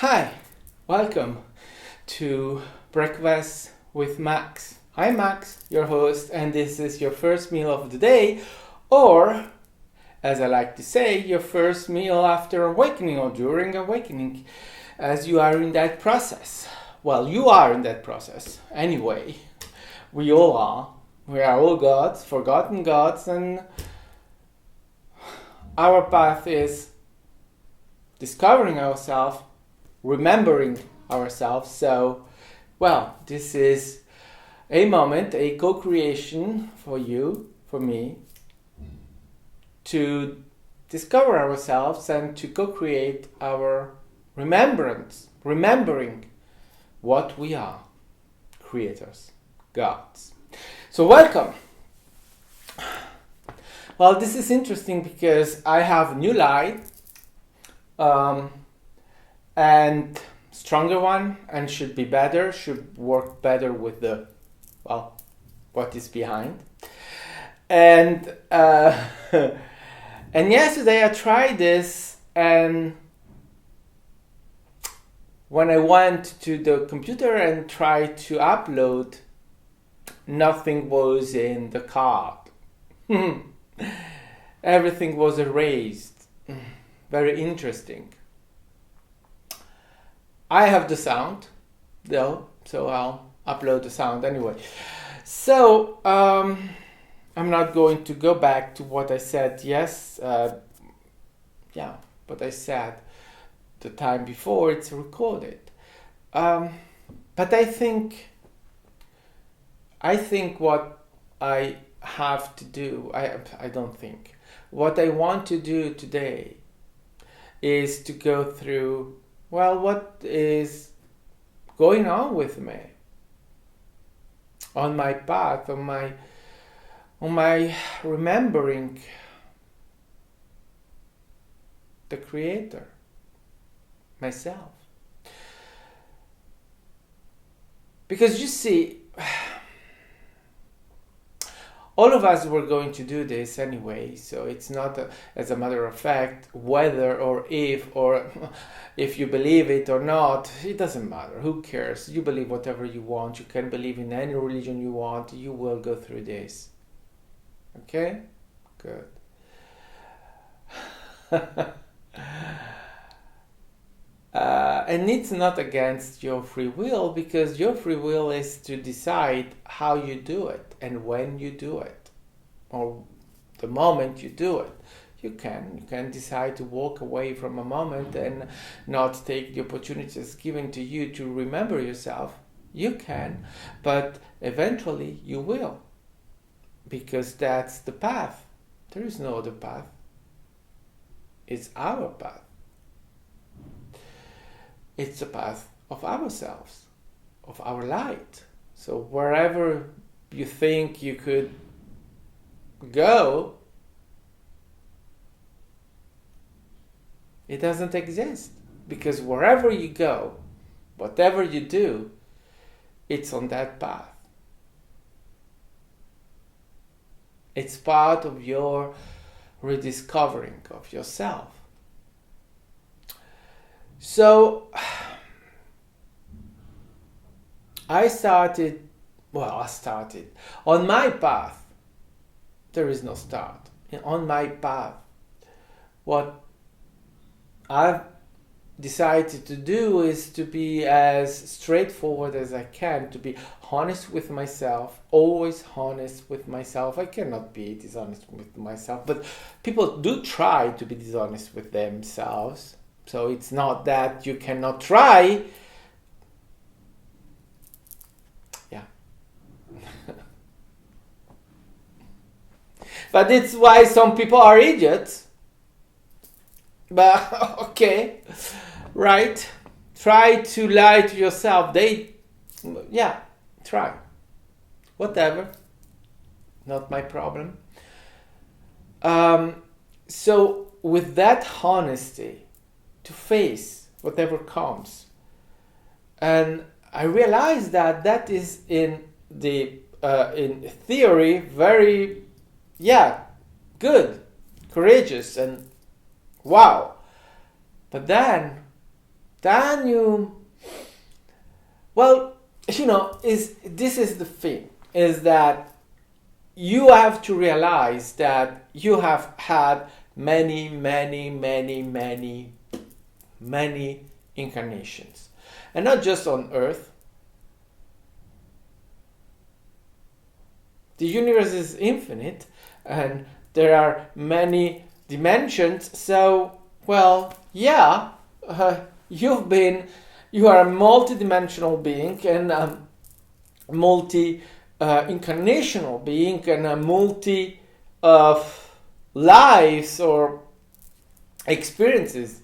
Hi, welcome to Breakfast with Max. I'm Max, your host, and this is your first meal of the day, or as I like to say, your first meal after awakening or during awakening, as you are in that process. Well, you are in that process. Anyway, we all are. We are all gods, forgotten gods, and our path is discovering ourselves, remembering ourselves. So, well, this is a moment, a co-creation for you, for me, to discover ourselves and to co-create our remembering what we are, creators, gods. So welcome. Well, this is interesting because I have a new light and stronger one, and should be better, should work better with the, well, what is behind. And and yesterday I tried this, and when I went to the computer and tried to upload, nothing was in the card. Everything was erased. Very interesting. I have the sound, though, so I'll upload the sound anyway. So, I'm not going to go back to what I said, what I said the time before. It's recorded. But I think what I have to do, I don't think, what I want to do today is to go through, well, what is going on with me on my path, on my remembering the Creator, myself. Because you see, all of us were going to do this anyway, so it's not, as a matter of fact, whether or if you believe it or not, it doesn't matter. Who cares? You believe whatever you want. You can believe in any religion you want. You will go through this. Okay? Good. And it's not against your free will, because your free will is to decide how you do it and when you do it, or the moment you do it. You can decide to walk away from a moment and not take the opportunities given to you to remember yourself. You can, but eventually you will, because that's the path. There is no other path. It's our path. It's the path of ourselves, of our light. So wherever you think you could go, it doesn't exist. Because wherever you go, whatever you do, it's on that path. It's part of your rediscovering of yourself. So, I started on my path. There is no start. On my path, what I've decided to do is to be as straightforward as I can, to be honest with myself, always honest with myself. I cannot be dishonest with myself, but people do try to be dishonest with themselves. So it's not that you cannot try. Yeah. But it's why some people are idiots. But okay, right? Try to lie to yourself. Try. Whatever. Not my problem. So with that honesty, to face whatever comes, and I realized that is in theory very good, courageous, and wow. But then then you, well, this is the thing, is that you have to realize that you have had many, many, many, many, many incarnations. And not just on Earth. The universe is infinite and there are many dimensions. So, well, yeah, you are a multi-dimensional being and a multi-incarnational being and a multi of lives or experiences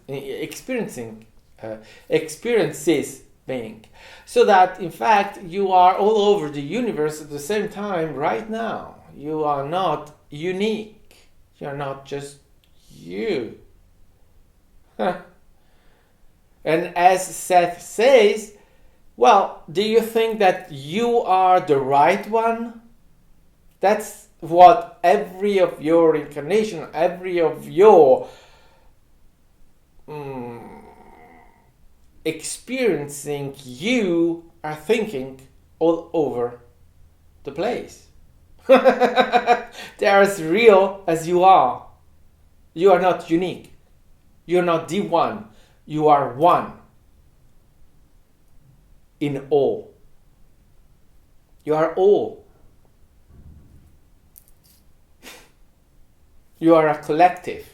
being, so that in fact you are all over the universe at the same time right now. You are not unique. You are not just you. And as Seth says, well, do you think that you are the right one? That's what every of your incarnation, every of your experiencing you are thinking all over the place. They are as real as you are. You are not unique. You are not the one. You are one in all. You are all. You are a collective.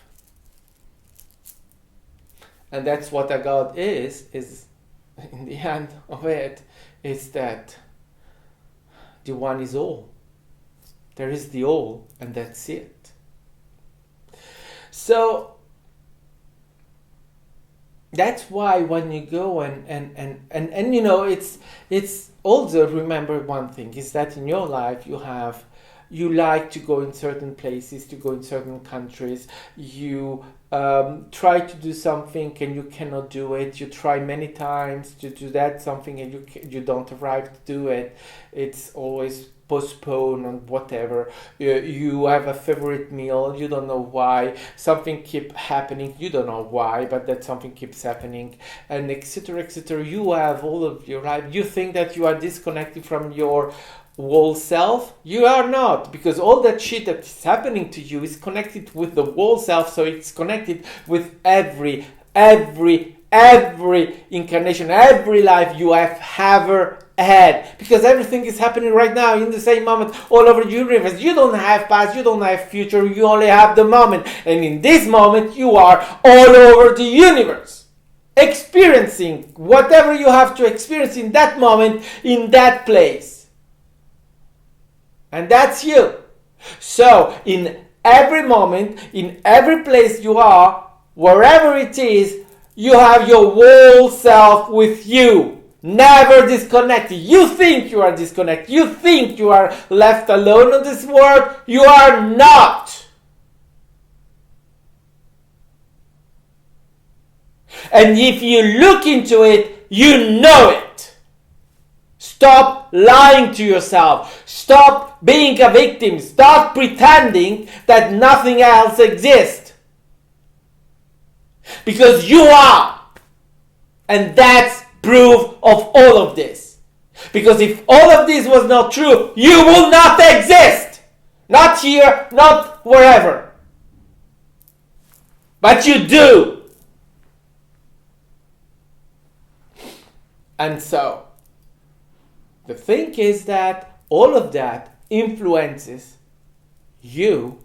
And that's what a God is in the end of it, is that the one is all. There is the all, and that's it. So that's why when you go and it's also, remember one thing, is that in your life you like to go in certain places, to go in certain countries, you try to do something and you cannot do it, you try many times to do that something and you don't arrive to do it, it's always postponed and whatever. You have a favorite meal, you don't know why, something keeps happening, you don't know why, but that something keeps happening, and etc, etc. You have all of your life, you think that you are disconnected from your whole self. You are not, because all that shit that is happening to you is connected with the whole self, so it's connected with every incarnation, every life you have ever had, because everything is happening right now in the same moment all over the universe. You don't have past, you don't have future, you only have the moment, and in this moment you are all over the universe, experiencing whatever you have to experience in that moment, in that place. And that's you. So, in every moment, in every place you are, wherever it is, you have your whole self with you. Never disconnected. You think you are disconnected. You think you are left alone in this world. You are not. And if you look into it, you know it. Stop lying to yourself. Stop being a victim. Stop pretending that nothing else exists. Because you are. And that's proof of all of this. Because if all of this was not true, you will not exist. Not here, not wherever. But you do. And so, the thing is that all of that influences you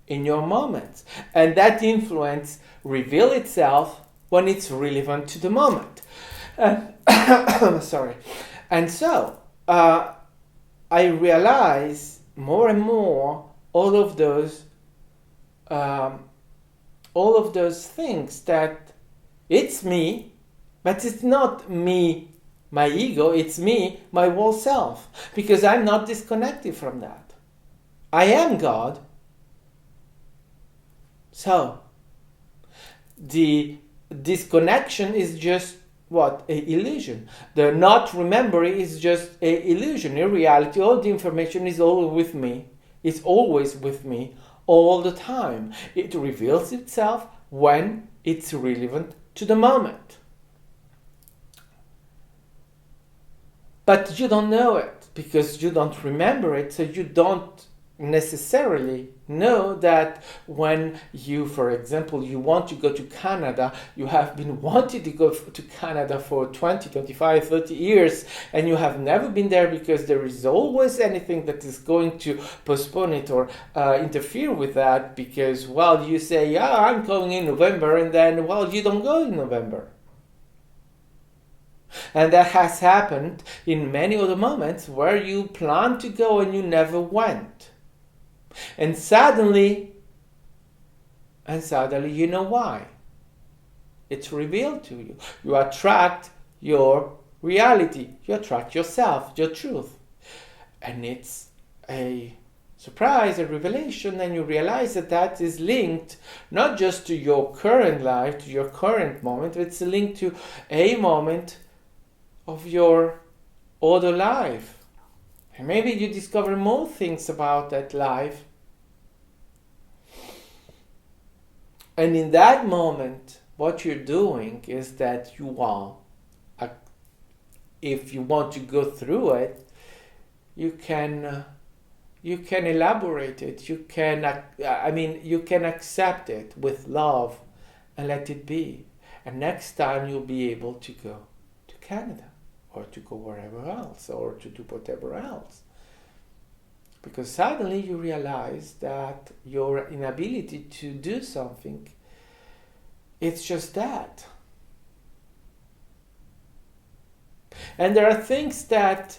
in your moments. And that influence reveals itself when it's relevant to the moment. Sorry. And so, I realize more and more all of those things, that it's me, but it's not me, my ego, it's me, my whole self, because I'm not disconnected from that. I am God. So, the disconnection is just what? An illusion. The not remembering is just an illusion. In reality, all the information is always with me. It's always with me all the time. It reveals itself when it's relevant to the moment. But you don't know it because you don't remember it, so you don't necessarily know that when you, for example, you want to go to Canada, you have been wanting to go to Canada for 20, 25, 30 years, and you have never been there because there is always anything that is going to postpone it or interfere with that, because, well, you say, yeah, I'm going in November, and then, well, you don't go in November. And that has happened in many other moments where you planned to go and you never went. And suddenly, you know why. It's revealed to you. You attract your reality. You attract yourself, your truth. And it's a surprise, a revelation, and you realize that that is linked not just to your current life, to your current moment, but it's linked to a moment of your other life. And maybe you discover more things about that life. And in that moment, what you're doing is that you are, if you want to go through it, you can elaborate it. You can accept it with love and let it be. And next time you'll be able to go to Canada, or to go wherever else, or to do whatever else. Because suddenly you realize that your inability to do something, it's just that. And there are things that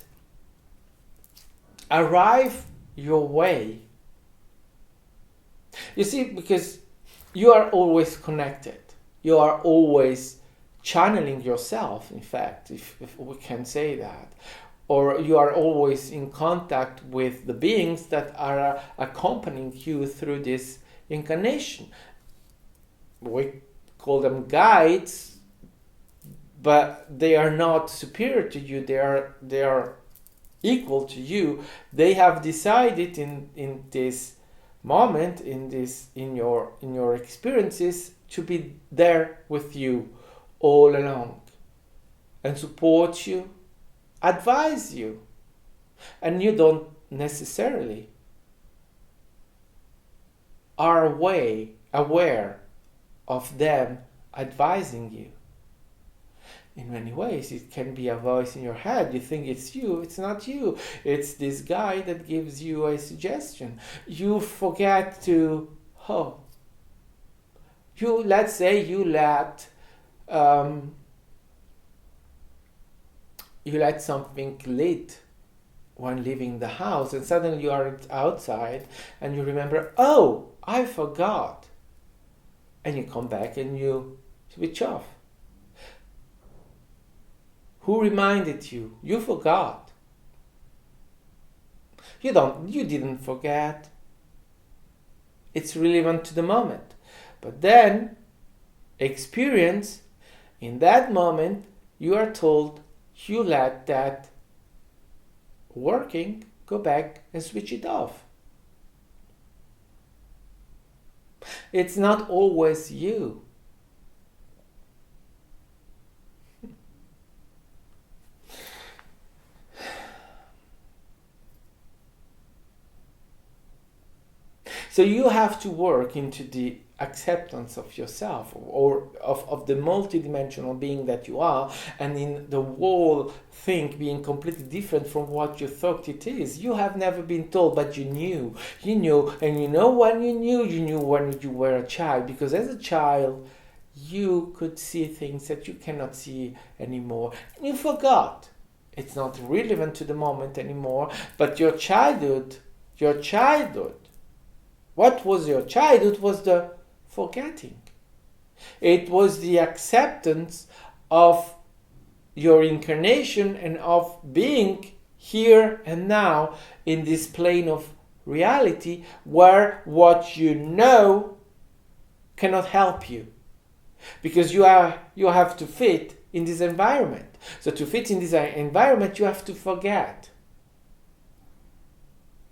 arrive your way. You see, because you are always connected. You are always channeling yourself, in fact, if we can say that. Or you are always in contact with the beings that are accompanying you through this incarnation. We call them guides, but they are not superior to you. They are equal to you. They have decided in this moment, in your experiences, to be there with you all along and support you, advise you, and you don't necessarily are aware of them advising you. In many ways, it can be a voice in your head. You think it's you. It's not you. It's this guy that gives you a suggestion. You forget to, let's say you let something lit when leaving the house, and suddenly you are outside and you remember, I forgot. And you come back and you switch off. Who reminded you? You forgot. You didn't forget. It's relevant to the moment. But then, experience, in that moment, you are told, you let that working, go back and switch it off. It's not always you. So you have to work into the acceptance of yourself, or of the multidimensional being that you are, and in the whole thing being completely different from what you thought it is. You have never been told, but you knew, and you know when you knew when you were a child, because as a child you could see things that you cannot see anymore. You forgot. It's not relevant to the moment anymore, but your childhood, what was your childhood was the forgetting. It was the acceptance of your incarnation and of being here and now in this plane of reality where what you know cannot help you. Because you have to fit in this environment. So to fit in this environment, you have to forget.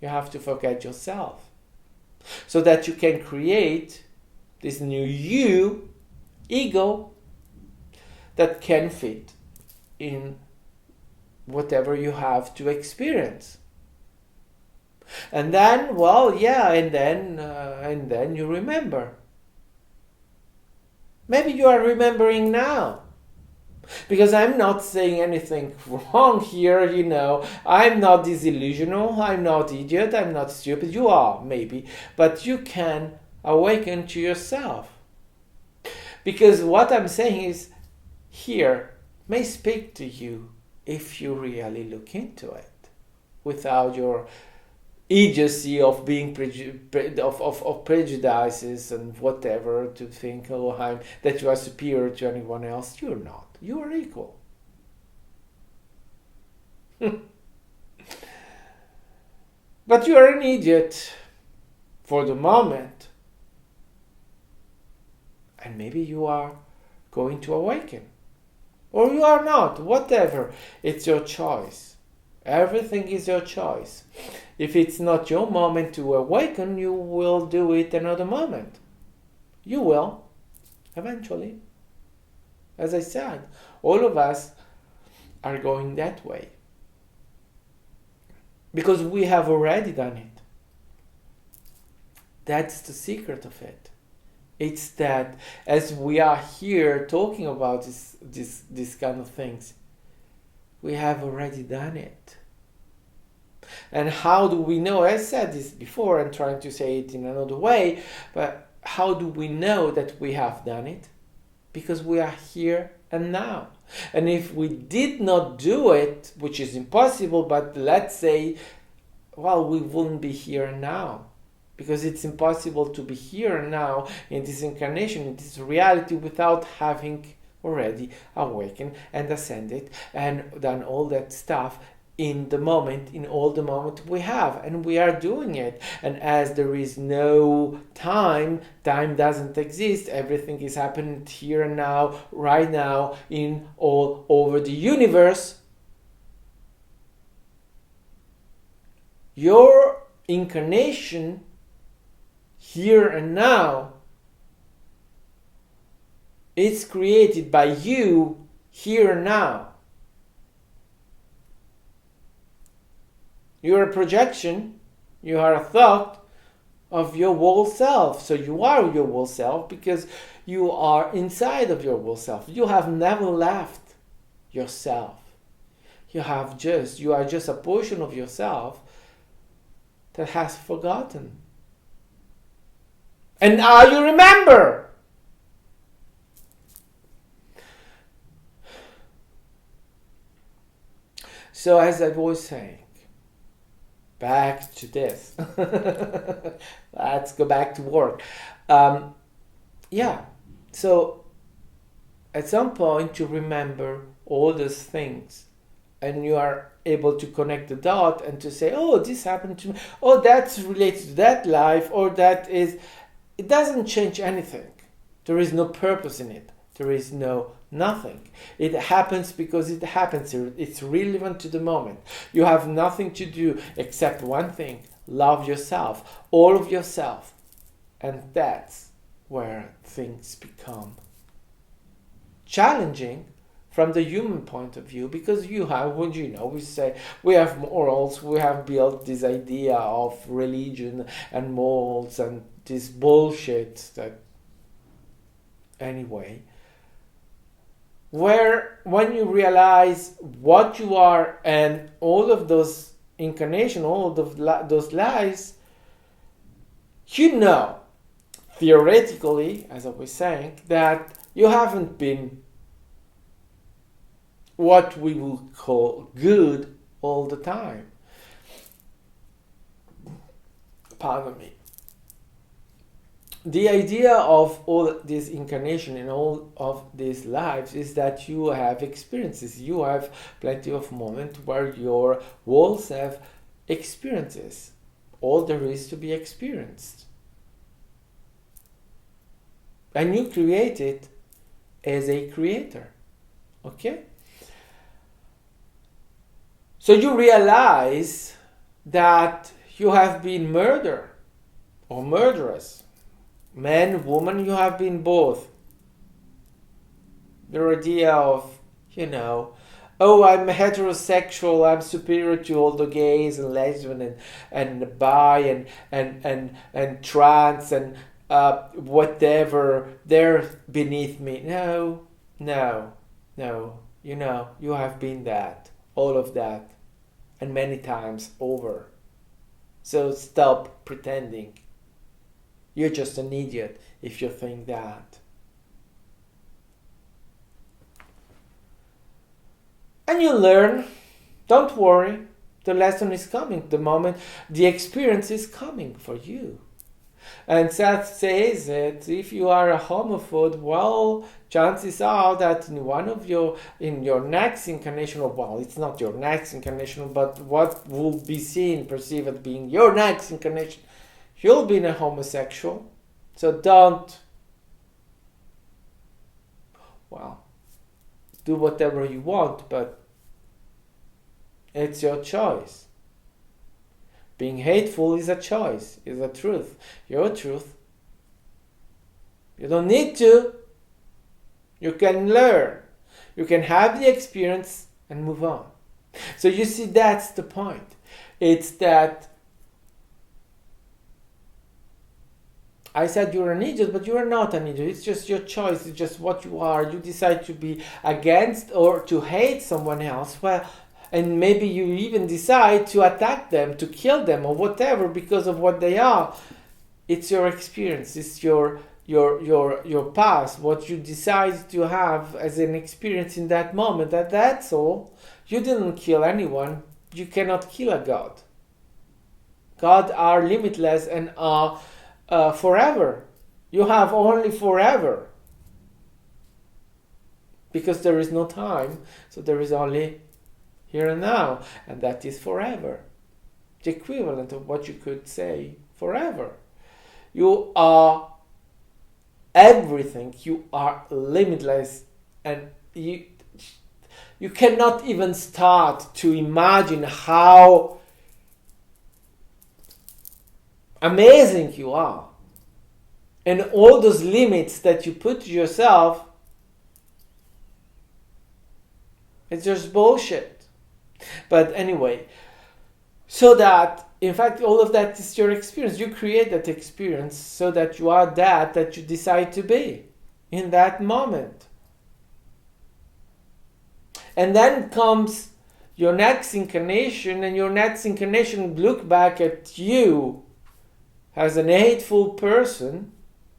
You have to forget yourself. So that you can create this new ego, that can fit in whatever you have to experience. And then, well, yeah, and then you remember. Maybe you are remembering now. Because I'm not saying anything wrong here, I'm not disillusional, I'm not idiot, I'm not stupid. You are, maybe. But you can awaken to yourself. Because what I'm saying is, here, may speak to you if you really look into it. Without your idiocy of being of prejudices and whatever, to think, that you are superior to anyone else. You're not. You are equal. But you are an idiot for the moment. And maybe you are going to awaken. Or you are not. Whatever. It's your choice. Everything is your choice. If it's not your moment to awaken, you will do it another moment. You will. Eventually. As I said, all of us are going that way. Because we have already done it. That's the secret of it. It's that as we are here talking about this kind of things, we have already done it. And how do we know? I said this before and trying to say it in another way, but how do we know that we have done it? Because we are here and now. And if we did not do it, which is impossible, but let's say, well, we wouldn't be here and now. Because it's impossible to be here and now in this incarnation, in this reality, without having already awakened and ascended and done all that stuff in all the moment we have. And we are doing it. And as there is no time doesn't exist. Everything is happening here and now, right now, in all over the universe. Your incarnation here and now is created by you here and now. You are a projection, you are a thought of your whole self. So you are your whole self because you are inside of your whole self. You have never left yourself. You are just a portion of yourself that has forgotten. And now you remember. So as I was saying, back to this. Let's go back to work. So at some point you remember all those things and you are able to connect the dot and to say, oh, this happened to me. Oh, that's related to that life, or that is... It doesn't change anything. There is no purpose in it. There is nothing. It happens because it happens. It's relevant to the moment. You have nothing to do except one thing. Love yourself. All of yourself. And that's where things become challenging from the human point of view, because we say we have morals, we have built this idea of religion and morals and this bullshit that anyway, where when you realize what you are and all of those incarnation, all of those lies, theoretically, as I was saying, that you haven't been what we would call good all the time. Pardon me. The idea of all this incarnation and all of these lives is that you have experiences. You have plenty of moments where your whole self experiences all there is to be experienced. And you create it as a creator. Okay? So you realize that you have been murdered or murderers. Man, woman, you have been both. The idea of, oh, I'm heterosexual, I'm superior to all the gays and lesbian and bi and trans and whatever, they're beneath me. No, no, no. You have been that, all of that, and many times over. So stop pretending. You're just an idiot if you think that. And you learn. Don't worry. The lesson is coming. The experience is coming for you. And Seth says that if you are a homophobe, well, chances are that in your next incarnation, or well, it's not your next incarnation, but what will be perceived as being your next incarnation, you'll be a homosexual. So don't, well, do whatever you want, but it's your choice. Being hateful is a choice, is a truth. Your truth. You don't need to. You can learn. You can have the experience and move on. So you see, that's the point. It's that I said you're an idiot, but you are not an idiot. It's just your choice. It's just what you are. You decide to be against or to hate someone else. Well, and maybe you even decide to attack them, to kill them, or whatever because of what they are. It's your experience. It's your past. What you decide to have as an experience in that moment. That's all. You didn't kill anyone. You cannot kill a God. God are limitless and are forever. You have only forever. Because there is no time, so there is only here and now, and that is forever. The equivalent of what you could say forever. You are everything. You are limitless, and you cannot even start to imagine how amazing you are. And all those limits that you put to yourself, it's just bullshit. But anyway, so that, in fact, all of that is your experience. You create that experience so that you are that you decide to be in that moment. And then comes your next incarnation, and your next incarnation look back at you as an hateful person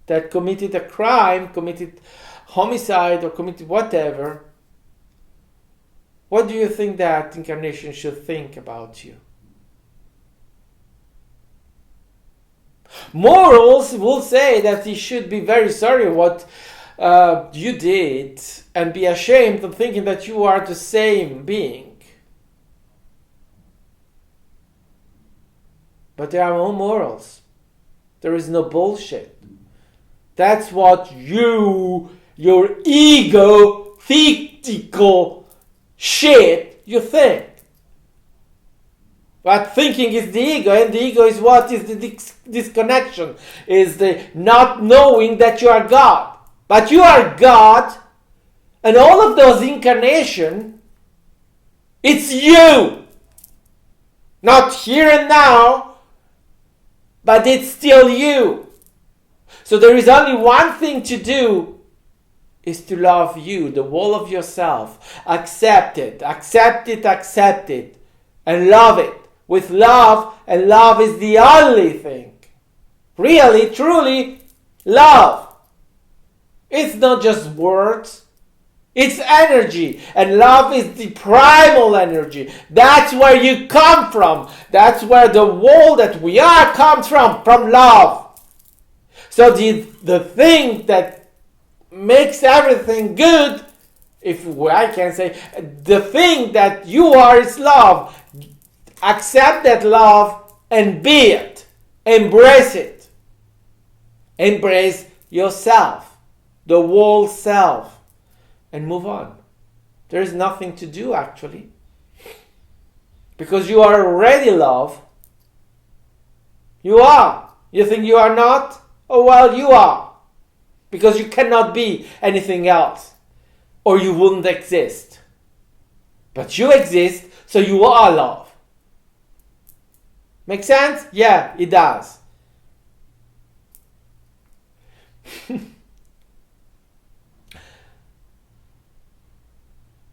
that committed a crime, committed homicide, or committed whatever. What do you think that incarnation should think about you? Morals will say that he should be very sorry what you did and be ashamed of thinking that you are the same being. But there are no morals. There is no bullshit. That's what your egotistical shit you think. But thinking is the ego, and the ego is what is the disconnection, is the not knowing that you are God. But you are God, and all of those incarnations, it's you. Not here and now, but it's still you. So there is only one thing to do, is to love you, the whole of yourself. Accept it, and love it with love, and love is the only thing. Really, truly, love. It's not just words, it's energy, and love is the primal energy. That's where you come from. That's where the world that we are comes from love. So the thing that makes everything good, if I can say, the thing that you are is love. Accept that love and be it. Embrace it. Embrace yourself, the whole self, and move on. There is nothing to do actually, because you are already love. You are. You think you are not? Oh well, you are. Because you cannot be anything else, or you wouldn't exist. But you exist, so you are love. Make sense? Yeah, it does.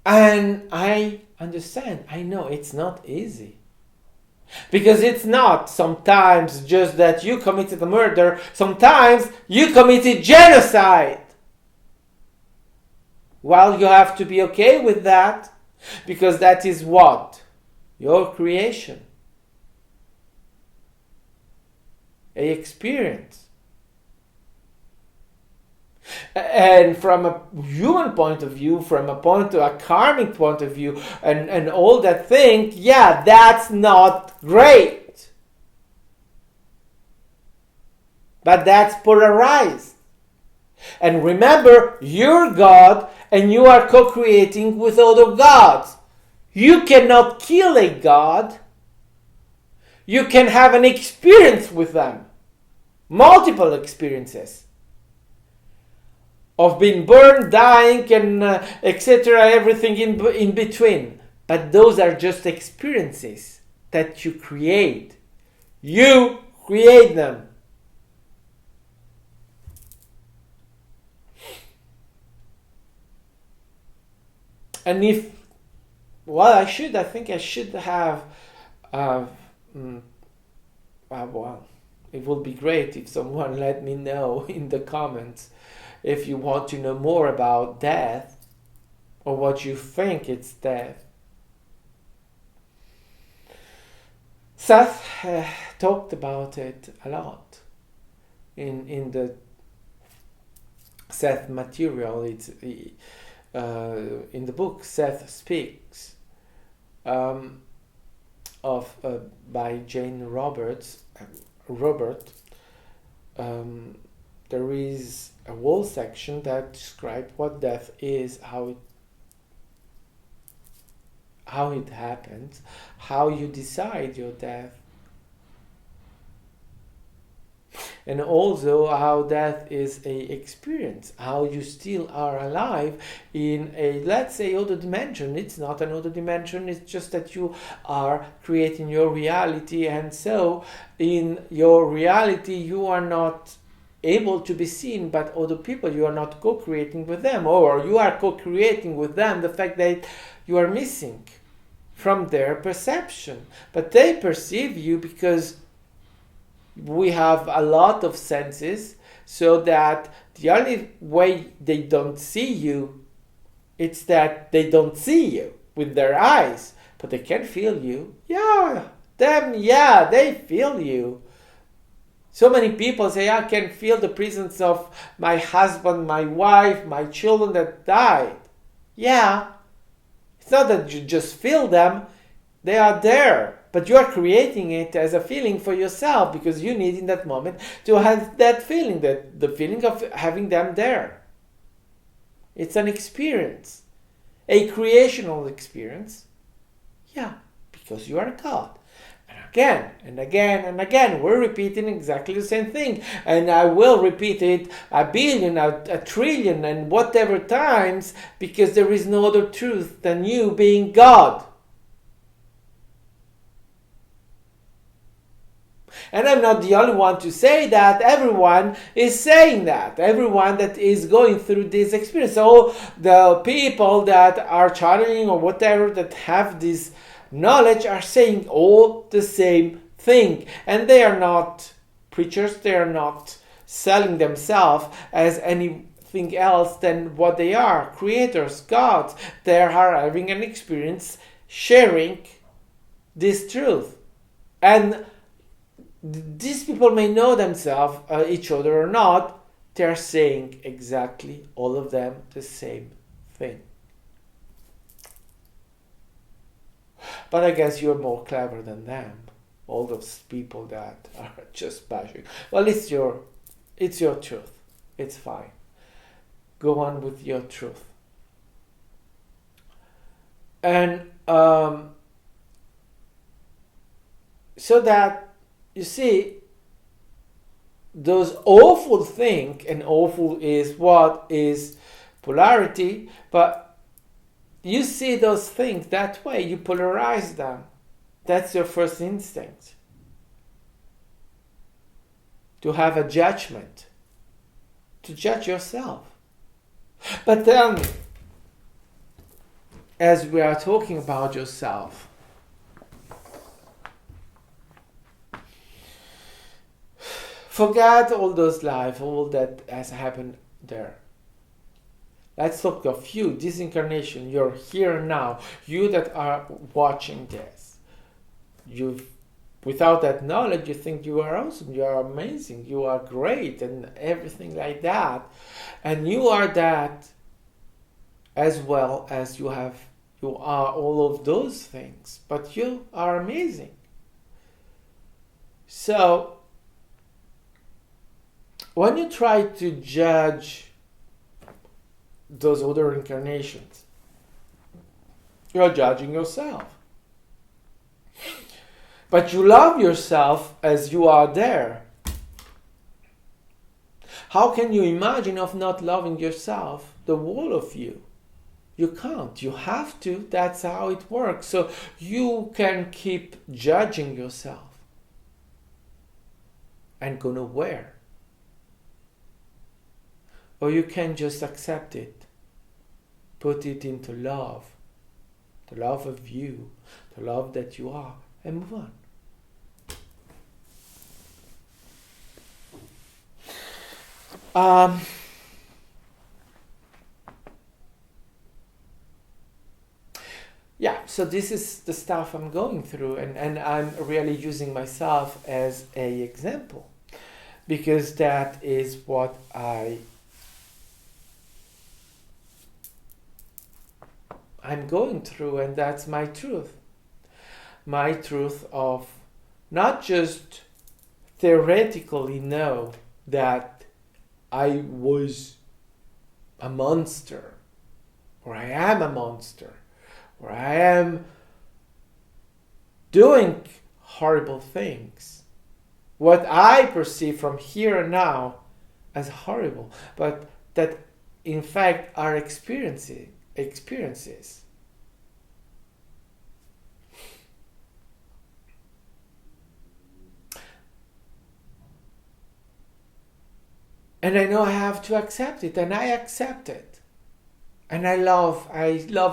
And I understand. I know it's not easy. Because it's not sometimes just that you committed a murder. Sometimes you committed genocide. Well, you have to be okay with that. Because that is what? Your creation. A experience. And from a human point of view, from a karmic point of view, and all that thing, yeah, that's not great. But that's polarized. And remember, you're God, and you are co-creating with other gods. You cannot kill a god. You can have an experience with them. Multiple experiences. Of being burned, dying, and etc., everything in between. But those are just experiences that you create. You create them. And if, well, I think I should have, well, it would be great if someone let me know in the comments if you want to know more about death or what you think it's death. Seth talked about it a lot in the Seth material. It's in the book Seth Speaks by Jane Roberts. There is a whole section that describes what death is, how it happens, how you decide your death, and also how death is a experience, how you still are alive in a, let's say, other dimension. It's not another dimension, it's just that you are creating your reality, and so in your reality you are not able to be seen by other people. You are not co-creating with them, or you are co-creating with them the fact that you are missing from their perception, but they perceive you because we have a lot of senses, so that the only way they don't see you, it's that they don't see you with their eyes, but they can feel you. They feel you. So many people say, I can feel the presence of my husband, my wife, my children that died. Yeah. It's not that you just feel them. They are there. But you are creating it as a feeling for yourself because you need in that moment to have that feeling, that the feeling of having them there. It's an experience. A creational experience. Yeah. Because you are God. Again and again and again, we're repeating exactly the same thing, and I will repeat it a billion, a trillion, and whatever times, because there is no other truth than you being God. And I'm not the only one to say that. Everyone is saying that. Everyone that is going through this experience. All the people that are channeling or whatever that have this knowledge are saying all the same thing, and they are not preachers. They are not selling themselves as anything else than what they are, creators, gods. They are having an experience, sharing this truth, and these people may know themselves, each other or not. They are saying exactly, all of them, the same thing. But I guess you're more clever than them. All those people that are just bashing. Well, it's your truth. It's fine. Go on with your truth. And so that, you see, those awful things, and awful is what is polarity, but you see those things that way, you polarize them. That's your first instinct. To have a judgment. To judge yourself. But then, as we are talking about yourself, forget all those lives, all that has happened there. Let's talk of you, this incarnation. You're here now. You that are watching this. Without that knowledge, you think you are awesome, you are amazing, you are great, and everything like that. And you are that as well as you are all of those things. But you are amazing. So, when you try to judge those other incarnations, you are judging yourself. But you love yourself as you are there. How can you imagine of not loving yourself, the whole of you? You can't. You have to. That's how it works. So you can keep judging yourself. And go nowhere. Or you can just accept it. Put it into love. The love of you. The love that you are. And move on. So this is the stuff I'm going through, and I'm really using myself as an example, because that is what I'm going through, and that's my truth. My truth of not just theoretically know that I was a monster, or I am a monster, or I am doing horrible things. What I perceive from here and now as horrible, but that in fact are experiences. And I know I have to accept it, and I accept it. And I love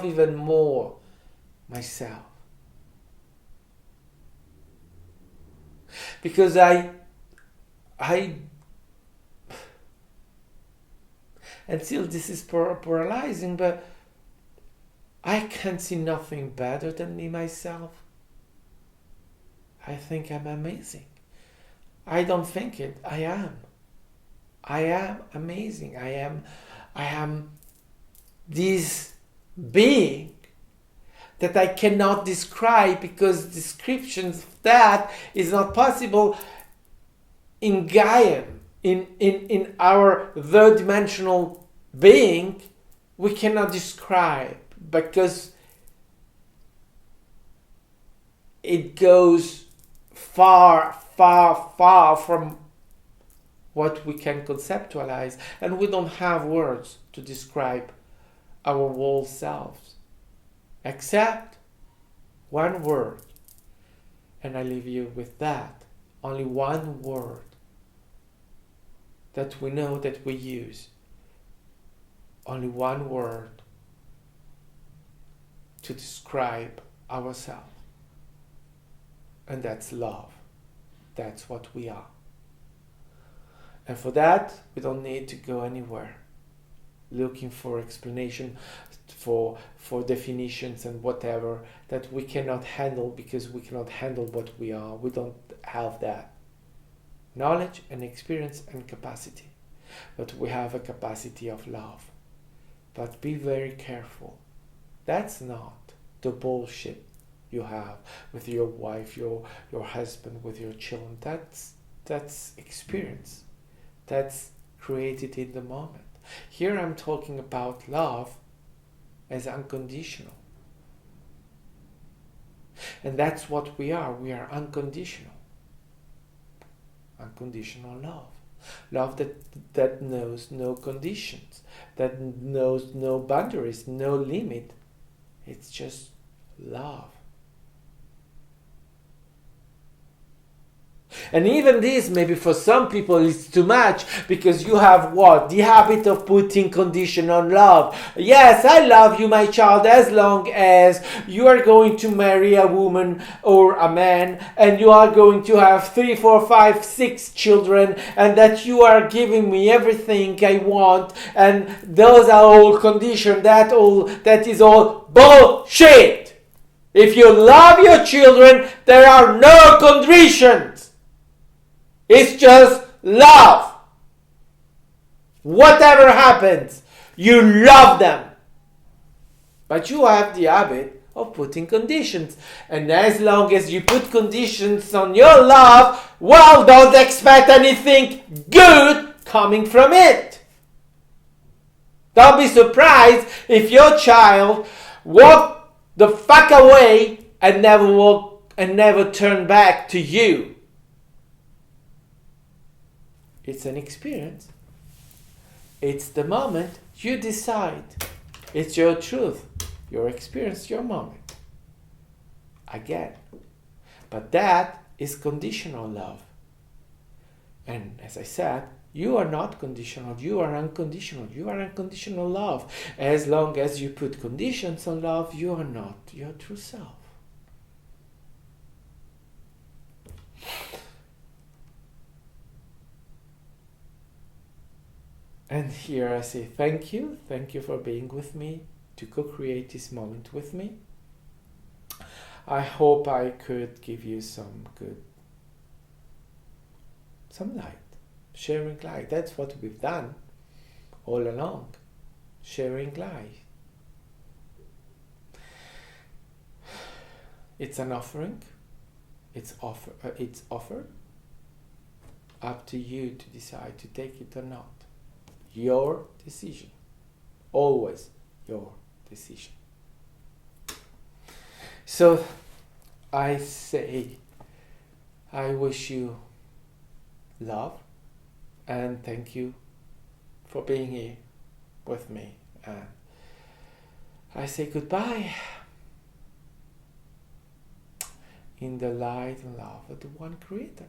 even more myself. Because and still this is paralyzing, but I can see nothing better than me myself. I think I'm amazing. I don't think it, I am. I am amazing. I am this being that I cannot describe, because descriptions of that is not possible in Gaia, in our third dimensional being. We cannot describe, because it goes far, far, far from what we can conceptualize, and we don't have words to describe our whole selves, except one word. And I leave you with that. Only one word that we know that we use. Only one word to describe ourselves. And that's love. That's what we are. And for that, we don't need to go anywhere looking for explanation, for definitions and whatever that we cannot handle, because we cannot handle what we are. We don't have that knowledge and experience and capacity. But we have a capacity of love. But be very careful. That's not the bullshit you have with your wife, your husband, with your children. That's experience. That's created in the moment. Here I'm talking about love as unconditional. And that's what we are. We are unconditional. Unconditional love. Love that knows no conditions, that knows no boundaries, no limit, It's just love. And even this, maybe for some people, is too much, because you have what? The habit of putting condition on love. Yes, I love you, my child, as long as you are going to marry a woman or a man, and you are going to have 3, 4, 5, 6 children, and that you are giving me everything I want, and those are all conditions. That is all bullshit. If you love your children, there are no conditions. It's just love. Whatever happens, you love them. But you have the habit of putting conditions. And as long as you put conditions on your love, well, don't expect anything good coming from it. Don't be surprised if your child walk the fuck away and never turn back to you. It's an experience. It's the moment you decide. It's your truth, your experience, your moment. Again. But that is conditional love. And as I said, you are not conditional. You are unconditional. You are unconditional love. As long as you put conditions on love, you are not your true self. And here I say thank you. Thank you for being with me, to co-create this moment with me. I hope I could give you some light, sharing light. That's what we've done all along, sharing light. It's an offering. It's offered. Up to you to decide to take it or not. Your decision. Always your decision. So I say, I wish you love, and thank you for being here with me. And I say goodbye in the light and love of the one Creator.